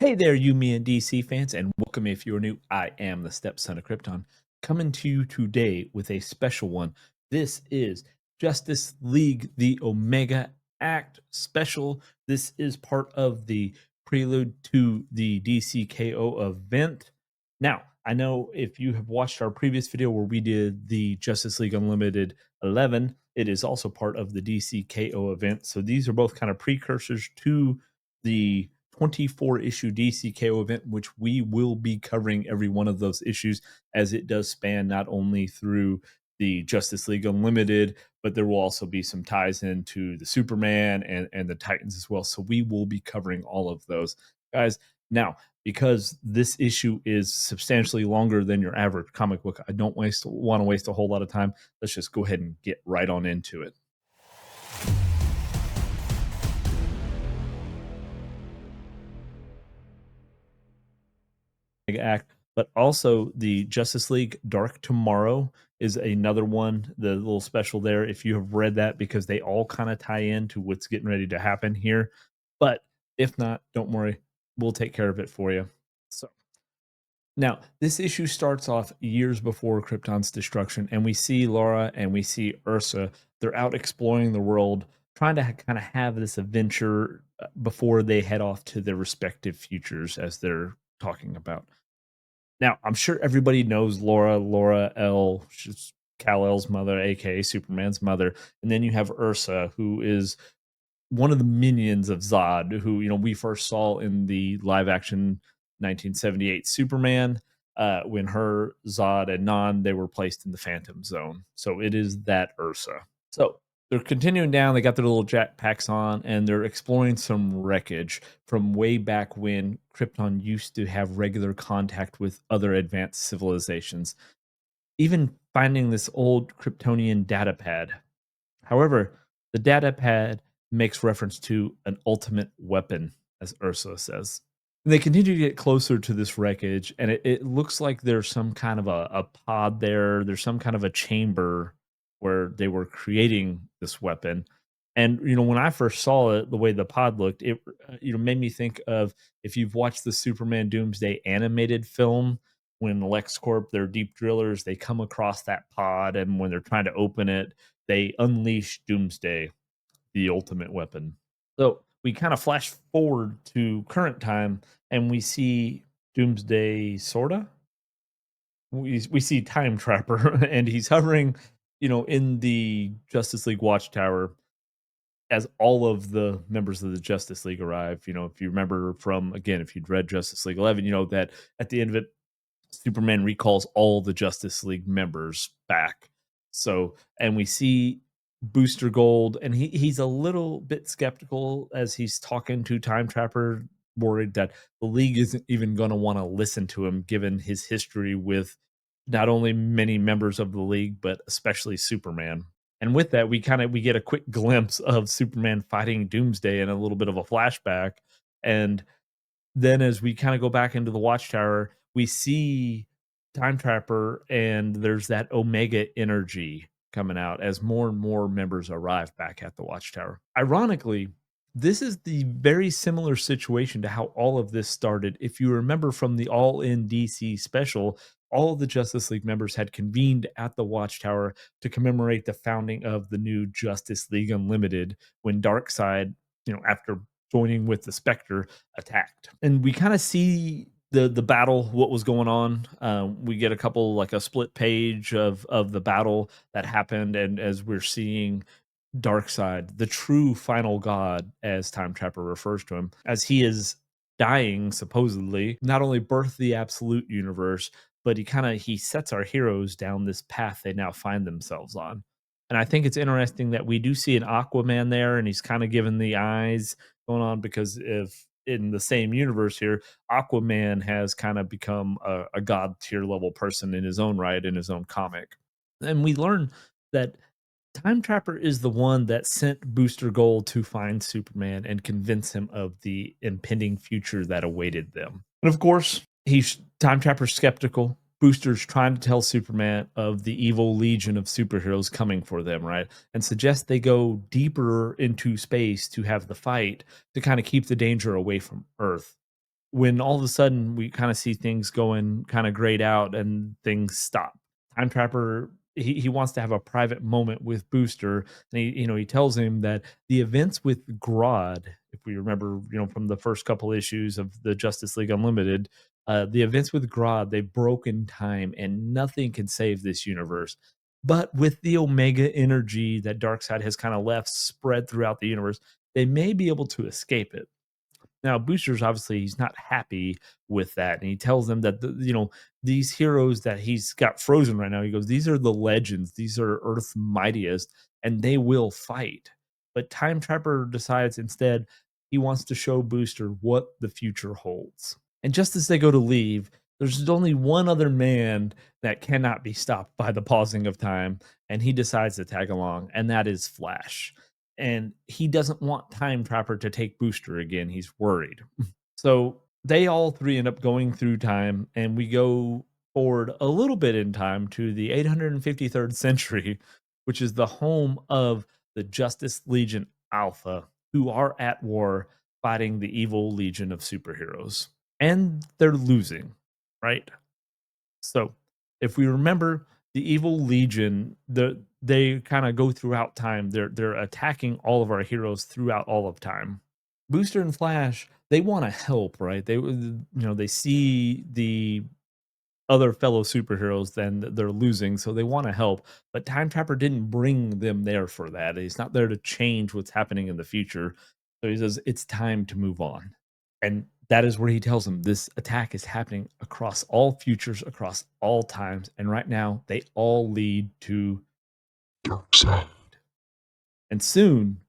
Hey there, you, me, and DC fans, and welcome if you're new. I am the stepson of Krypton, coming to you today with a special one. This is Justice League, the Omega Act special. This is part of the prelude to the DCKO event. Now, I know if you have watched our previous video where we did the Justice League Unlimited 11, it is also part of the DCKO event. So these are both kind of precursors to the 24 issue DCKO event, which we will be covering every one of those issues as it does span not only through the Justice League Unlimited, but there will also be some ties into the Superman and the Titans as well. So we will be covering all of those, guys. Now, because this issue is substantially longer than your average comic book, I don't want to waste a whole lot of time. Let's just go ahead and get right on into it. Act, but also the Justice League Dark Tomorrow is another one, the little special there, if you have read that, because they all kind of tie into what's getting ready to happen here. But if not, don't worry, we'll take care of it for you. So now, this issue starts off years before Krypton's destruction, and we see Laura and we see Ursa. They're out exploring the world, trying to kind of have this adventure before they head off to their respective futures, as they're talking about. Now, I'm sure everybody knows Laura, Laura L. She's Kal-El's mother, aka Superman's mother, and then you have Ursa, who is one of the minions of Zod, who we first saw in the live action 1978 Superman. When her, Zod, and Non, they were placed in the Phantom Zone. So it is that Ursa. So they're continuing down. They got their little jetpacks on, and they're exploring some wreckage from way back when Krypton used to have regular contact with other advanced civilizations. Even finding this old Kryptonian data pad. However, the data pad makes reference to an ultimate weapon, as Ursula says. And they continue to get closer to this wreckage, and it looks like there's some kind of a pod there. There's some kind of a chamber where they were creating this weapon. And when I first saw it, the way the pod looked, it made me think of, if you've watched the Superman Doomsday animated film, when LexCorp, their deep drillers, they come across that pod, and when they're trying to open it, they unleash Doomsday, the ultimate weapon. So we kind of flash forward to current time, and we see Doomsday, sorta. We see Time Trapper, and he's hovering, in the Justice League Watchtower as all of the members of the Justice League arrive. If you remember from, again, if you'd read Justice League 11, that at the end of it, Superman recalls all the Justice League members back. So, and we see Booster Gold, and he's a little bit skeptical as he's talking to Time Trapper, worried that the League isn't even going to want to listen to him, given his history with not only many members of the League, but especially Superman. And with that, we get a quick glimpse of Superman fighting Doomsday in a little bit of a flashback. And then as we kind of go back into the Watchtower, we see Time Trapper, and there's that Omega energy coming out as more and more members arrive back at the Watchtower. Ironically, this is the very similar situation to how all of this started. If you remember from the All in DC special, all of the Justice League members had convened at the Watchtower to commemorate the founding of the new Justice League Unlimited, when Darkseid, after joining with the Spectre, attacked. And we kind of see the battle, what was going on. We get a split page of the battle that happened, and as we're seeing Darkseid, the true final god, as Time Trapper refers to him, as he is dying, supposedly, not only birth the absolute universe, but he sets our heroes down this path they now find themselves on. And I think it's interesting that we do see an Aquaman there, and he's kind of given the eyes going on, because if in the same universe here, Aquaman has kind of become a god tier level person in his own right, in his own comic. And we learn that Time Trapper is the one that sent Booster Gold to find Superman and convince him of the impending future that awaited them. And of course, Time Trapper's skeptical. Booster's trying to tell Superman of the evil legion of superheroes coming for them, right? And suggests they go deeper into space to have the fight, to kind of keep the danger away from Earth. when all of a sudden we kind of see things going kind of grayed out and things stop. Time Trapper he wants to have a private moment with Booster, and he tells him that the events with Grodd, if we remember, from the first couple issues of the Justice League Unlimited, the events with Grodd, they've broken time and nothing can save this universe. But with the Omega energy that Darkseid has kind of left spread throughout the universe, they may be able to escape it. Now, Booster's obviously he's not happy with that, and he tells them that these heroes that he's got frozen right now. He goes, "These are the legends. These are Earth's mightiest, and they will fight." But Time Trapper decides instead he wants to show Booster what the future holds. And just as they go to leave, there's only one other man that cannot be stopped by the pausing of time, and he decides to tag along, and that is Flash. And he doesn't want Time Trapper to take Booster again. He's worried. So they all three end up going through time, and we go forward a little bit in time to the 853rd century, which is the home of the Justice Legion Alpha, who are at war fighting the evil legion of superheroes. And they're losing, right? So, if we remember the evil legion, they kind of go throughout time. They're attacking all of our heroes throughout all of time. Booster and Flash, they want to help, right? They see the other fellow superheroes then they're losing, so they want to help. But Time Trapper didn't bring them there for that. He's not there to change what's happening in the future. So he says it's time to move on. And that is where he tells them this attack is happening across all futures, across all times. And right now, they all lead to Darkseid. And soon,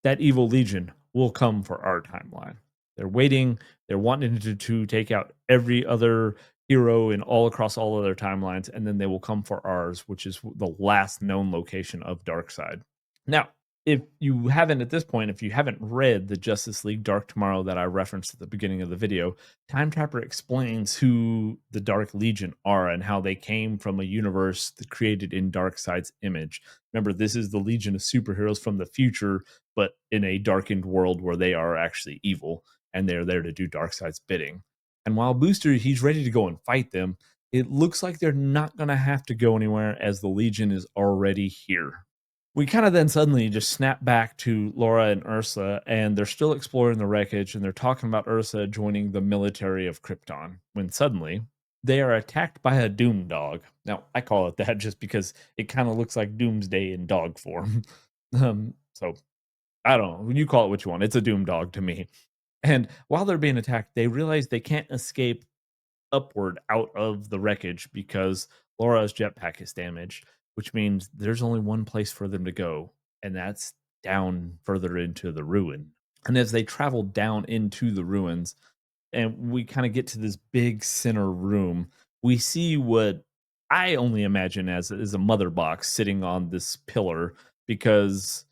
that evil legion will come for our timeline. They're waiting, they're wanting to take out every other hero in all across all other timelines, and then they will come for ours, which is the last known location of Darkseid. Now, if you haven't at this point, if you haven't read the Justice League Dark Tomorrow that I referenced at the beginning of the video, Time Trapper explains who the Dark Legion are and how they came from a universe created in Darkseid's image. Remember, this is the Legion of superheroes from the future, but in a darkened world where they are actually evil and they're there to do Darkseid's bidding. And while Booster, he's ready to go and fight them, it looks like they're not going to have to go anywhere as the Legion is already here. We kind of then suddenly just snap back to Laura and Ursa, and they're still exploring the wreckage, and they're talking about Ursa joining the military of Krypton. When suddenly they are attacked by a Doom Dog. Now, I call it that just because it kind of looks like Doomsday in dog form. So I don't know. You call it what you want. It's a Doom Dog to me. And while they're being attacked, they realize they can't escape upward out of the wreckage because Laura's jetpack is damaged, which means there's only one place for them to go, and that's down further into the ruin. And as they travel down into the ruins, and we kind of get to this big center room, we see what I only imagine as is a mother box sitting on this pillar because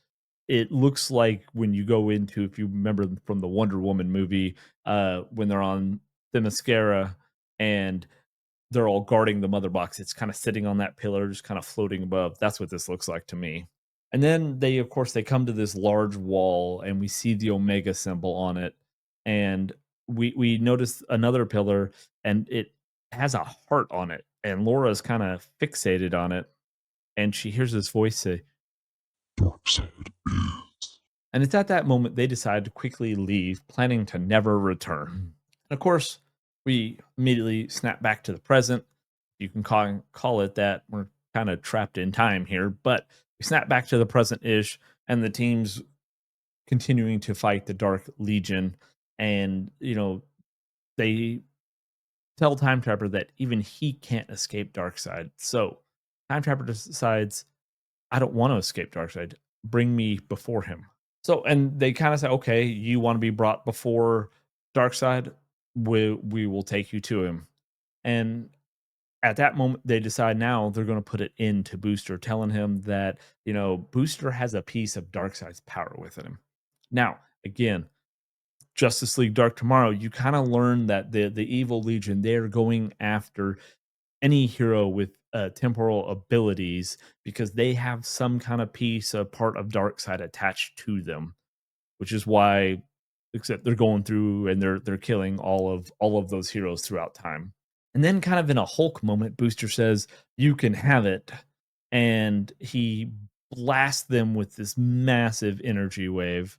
it looks like when you go into, if you remember from the Wonder Woman movie, when they're on the mascara and they're all guarding the mother box, it's kind of sitting on that pillar, just kind of floating above. That's what this looks like to me. And then they, of course, they come to this large wall, and we see the Omega symbol on it, and we notice another pillar, and it has a heart on it, and Laura's kind of fixated on it, and she hears this voice say, "Darkseid is." And it's at that moment they decide to quickly leave, planning to never return. And of course, we immediately snap back to the present. You can call it that. We're kind of trapped in time here, but we snap back to the present ish, and the team's continuing to fight the Dark Legion. And, they tell Time Trapper that even he can't escape Darkseid. So Time Trapper decides, I don't want to escape Darkseid. Bring me before him. So, and they kind of say, okay, you want to be brought before Darkseid? We will take you to him. And at that moment, they decide now they're going to put it into Booster, telling him that, Booster has a piece of Darkseid's power within him. Now, again, Justice League Dark Tomorrow, you kind of learn that the evil legion, they're going after any hero with temporal abilities because they have some kind of piece, a part of Darkseid attached to them, which is why except they're going through and they're killing all of those heroes throughout time. And then kind of in a Hulk moment, Booster says, "You can have it." And he blasts them with this massive energy wave.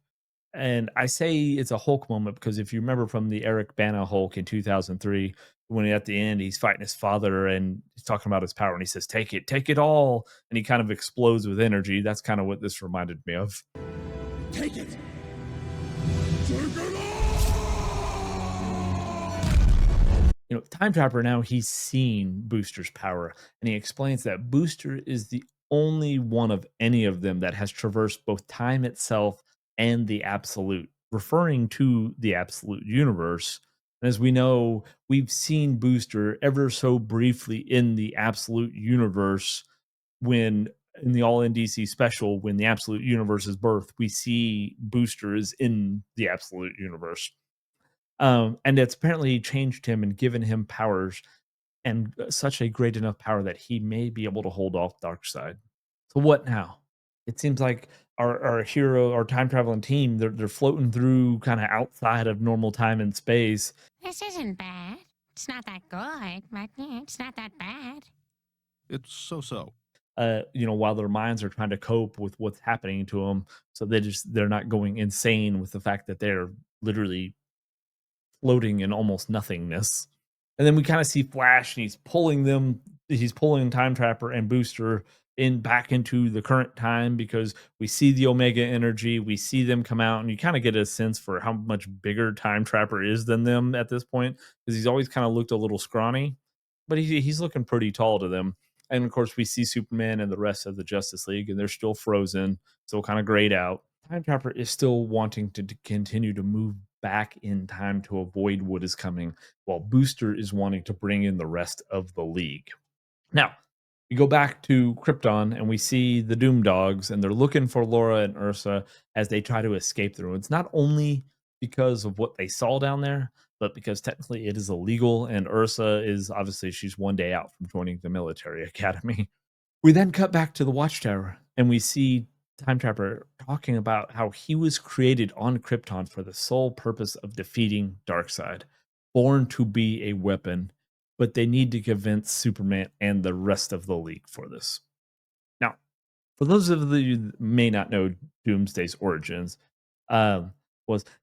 And I say it's a Hulk moment because if you remember from the Eric Bana Hulk in 2003, when at the end he's fighting his father and he's talking about his power and he says, take it all. And he kind of explodes with energy. That's kind of what this reminded me of. Take it! Take it all! Time Trapper now he's seen Booster's power, and he explains that Booster is the only one of any of them that has traversed both time itself and the absolute, referring to the absolute universe. And as we know, we've seen Booster ever so briefly in the absolute universe when in the All NDC special, when the absolute universe is birth, we see Booster is in the absolute universe. And it's apparently changed him and given him powers and such a great enough power that he may be able to hold off Darkseid. So what now? It seems like our hero, our time traveling team, they're floating through kind of outside of normal time and space. This isn't bad. It's not that good, but yeah, it's not that bad. It's so. While their minds are trying to cope with what's happening to them, so they're not going insane with the fact that they're literally floating in almost nothingness. And then we kind of see Flash and he's pulling Time Trapper and Booster in back into the current time because we see the Omega energy, we see them come out, and you kind of get a sense for how much bigger Time Trapper is than them at this point because he's always kind of looked a little scrawny, but he's looking pretty tall to them. And of course, we see Superman and the rest of the Justice League, and they're still frozen, still kind of grayed out. Time Trapper is still wanting to continue to move back in time to avoid what is coming, while Booster is wanting to bring in the rest of the league. Now, we go back to Krypton and we see the Doom Dogs, and they're looking for Laura and Ursa as they try to escape the ruins. Not only because of what they saw down there, but because technically it is illegal, and Ursa is obviously she's one day out from joining the military academy. We then cut back to the Watchtower and we see Time Trapper talking about how he was created on Krypton for the sole purpose of defeating Darkseid, born to be a weapon, but they need to convince Superman and the rest of the League for this. Now, for those of you that may not know Doomsday's origins, um,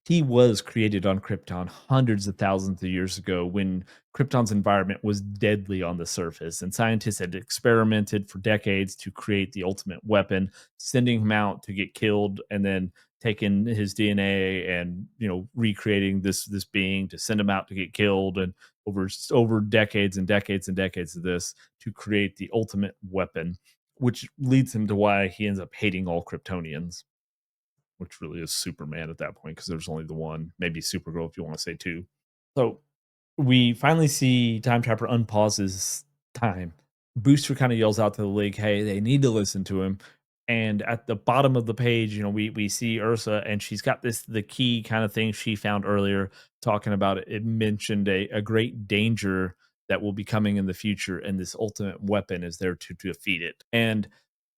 he was created on Krypton hundreds of thousands of years ago when Krypton's environment was deadly on the surface, and scientists had experimented for decades to create the ultimate weapon, sending him out to get killed, and then taking his DNA and recreating this being to send him out to get killed, and over decades and decades and decades of this to create the ultimate weapon, which leads him to why he ends up hating all Kryptonians, which really is Superman at that point because there's only the one, maybe Supergirl if you want to say two. So we finally see Time Trapper unpauses time. Booster kind of yells out to the league, "Hey, they need to listen to him." And at the bottom of the page, we see Ursa, and she's got the key kind of thing she found earlier, talking about it. It mentioned a great danger that will be coming in the future, and this ultimate weapon is there to defeat it. And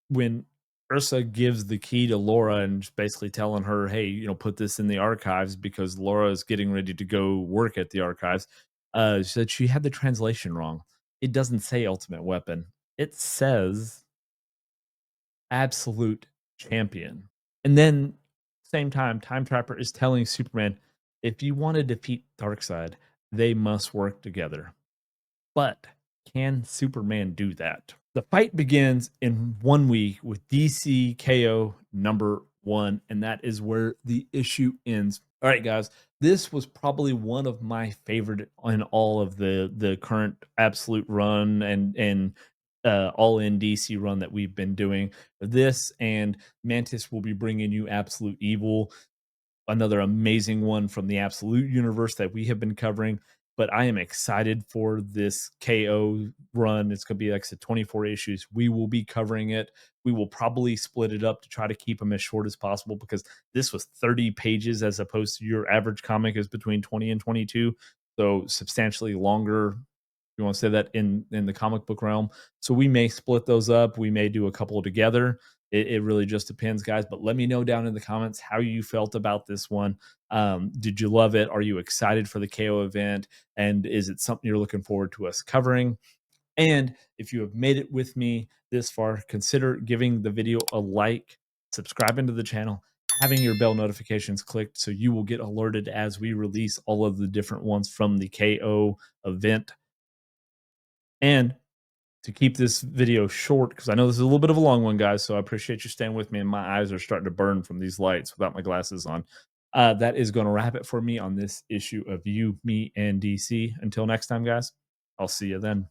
when Ursa gives the key to Laura and just basically telling her, "Hey, put this in the archives," because Laura is getting ready to go work at the archives. She said she had the translation wrong. It doesn't say ultimate weapon. It says absolute champion. And then same time, Time Trapper is telling Superman, if you want to defeat Darkseid, they must work together. But can Superman do that? The fight begins in 1 week with DC KO #1, and that is where the issue ends. All right, guys, this was probably one of my favorite in all of the current absolute run and all in DC run that we've been doing. This and Mantis will be bringing you Absolute Evil, another amazing one from the Absolute universe that we have been covering. But I am excited for this KO run. It's going to be, like I said, 24 issues. We will be covering it. We will probably split it up to try to keep them as short as possible because this was 30 pages as opposed to your average comic is between 20 and 22. So substantially longer. You want to say that in the comic book realm. So we may split those up. We may do a couple together. It really just depends, guys. But let me know down in the comments how you felt about this one. Did you love it? Are you excited for the KO event? And is it something you're looking forward to us covering? And if you have made it with me this far, consider giving the video a like, subscribing to the channel, having your bell notifications clicked so you will get alerted as we release all of the different ones from the KO event. And to keep this video short, because I know this is a little bit of a long one, guys, so I appreciate you staying with me, and my eyes are starting to burn from these lights without my glasses on. That is going to wrap it for me on this issue of You, Me, and DC. Until next time, guys, I'll see you then.